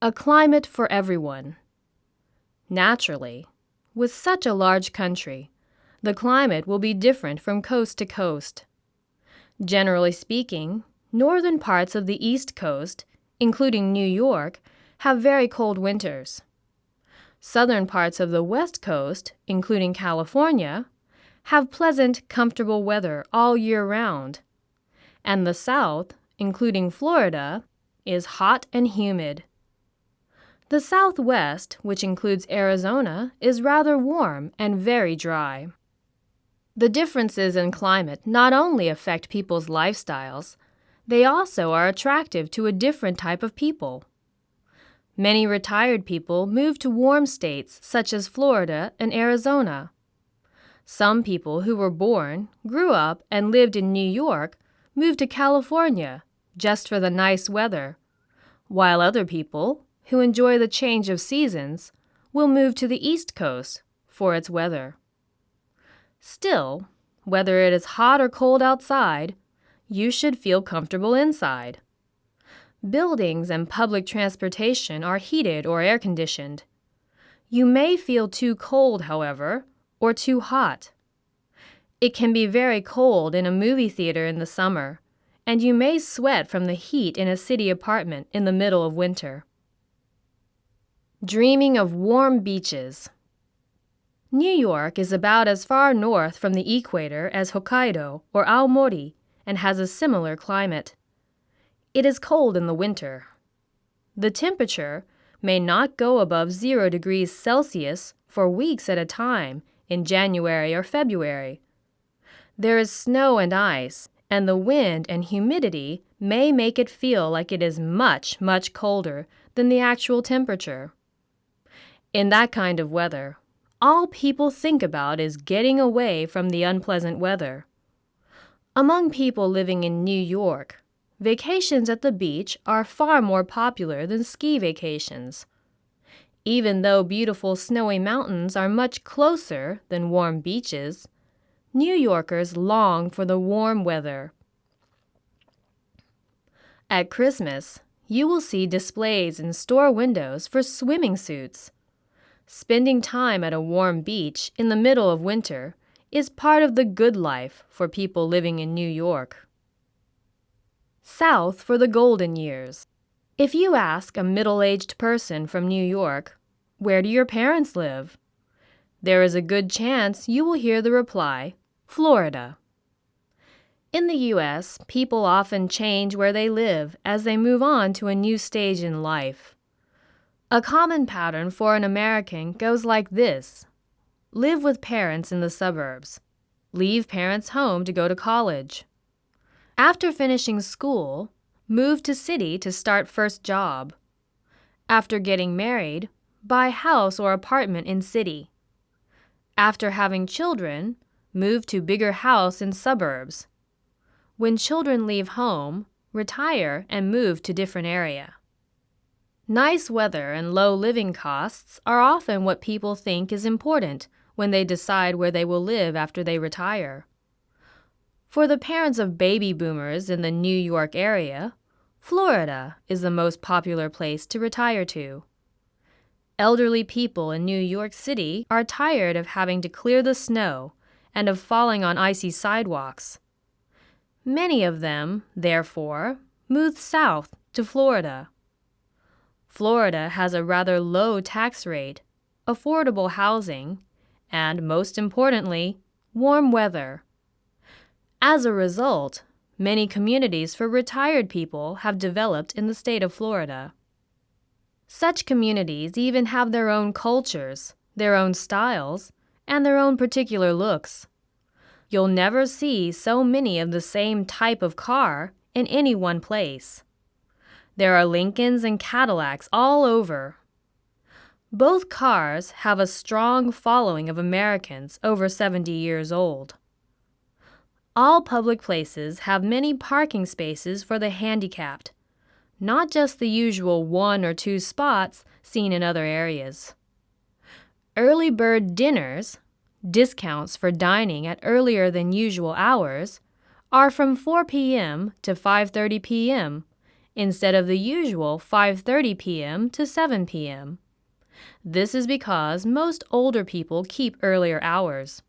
A climate for everyone. Naturally, with such a large country, the climate will be different from coast to coast. Generally speaking, northern parts of the East Coast, including New York, have very cold winters. Southern parts of the West Coast, including California, have pleasant, comfortable weather all year round. And the South, including Florida, is hot and humid. The Southwest, which includes Arizona, is rather warm and very dry. The differences in climate not only affect people's lifestyles, they also are attractive to a different type of people. Many retired people move to warm states such as Florida and Arizona. Some people who were born, grew up, and lived in New York moved to California just for the nice weather, while other people, who enjoy the change of seasons, will move to the East Coast for its weather. Still, whether it is hot or cold outside, you should feel comfortable inside. Buildings and public transportation are heated or air-conditioned. You may feel too cold, however, or too hot. It can be very cold in a movie theater in the summer, and you may sweat from the heat in a city apartment in the middle of winter. Dreaming of warm beaches. New York is about as far north from the equator as Hokkaido or Aomori and has a similar climate. It is cold in the winter. The temperature may not go above 0 degrees Celsius for weeks at a time in January or February. There is snow and ice, and the wind and humidity may make it feel like it is much, much colder than the actual temperature. In that kind of weather, all people think about is getting away from the unpleasant weather. Among people living in New York, vacations at the beach are far more popular than ski vacations. Even though beautiful snowy mountains are much closer than warm beaches, New Yorkers long for the warm weather. At Christmas, you will see displays in store windows for swimming suits. Spending time at a warm beach in the middle of winter is part of the good life for people living in New York. South for the golden years. If you ask a middle-aged person from New York, "Where do your parents live?" there is a good chance you will hear the reply, "Florida." In the U.S., people often change where they live as they move on to a new stage in life. A common pattern for an American goes like this: live with parents in the suburbs, leave parents' home to go to college. After finishing school, move to city to start first job. After getting married, buy house or apartment in city. After having children, move to bigger house in suburbs. When children leave home, retire and move to different area. Nice weather and low living costs are often what people think is important when they decide where they will live after they retire. For the parents of baby boomers in the New York area, Florida is the most popular place to retire to. Elderly people in New York City are tired of having to clear the snow and of falling on icy sidewalks. Many of them, therefore, moved south to Florida. Florida has a rather low tax rate, affordable housing, and, most importantly, warm weather. As a result, many communities for retired people have developed in the state of Florida. Such communities even have their own cultures, their own styles, and their own particular looks. You'll never see so many of the same type of car in any one place. There are Lincolns and Cadillacs all over. Both cars have a strong following of Americans over 70 years old. All public places have many parking spaces for the handicapped, not just the usual 1 or 2 spots seen in other areas. Early bird dinners, discounts for dining at earlier than usual hours, are from 4 p.m. to 5:30 p.m. instead of the usual 5:30 p.m. to 7 p.m. This is because most older people keep earlier hours.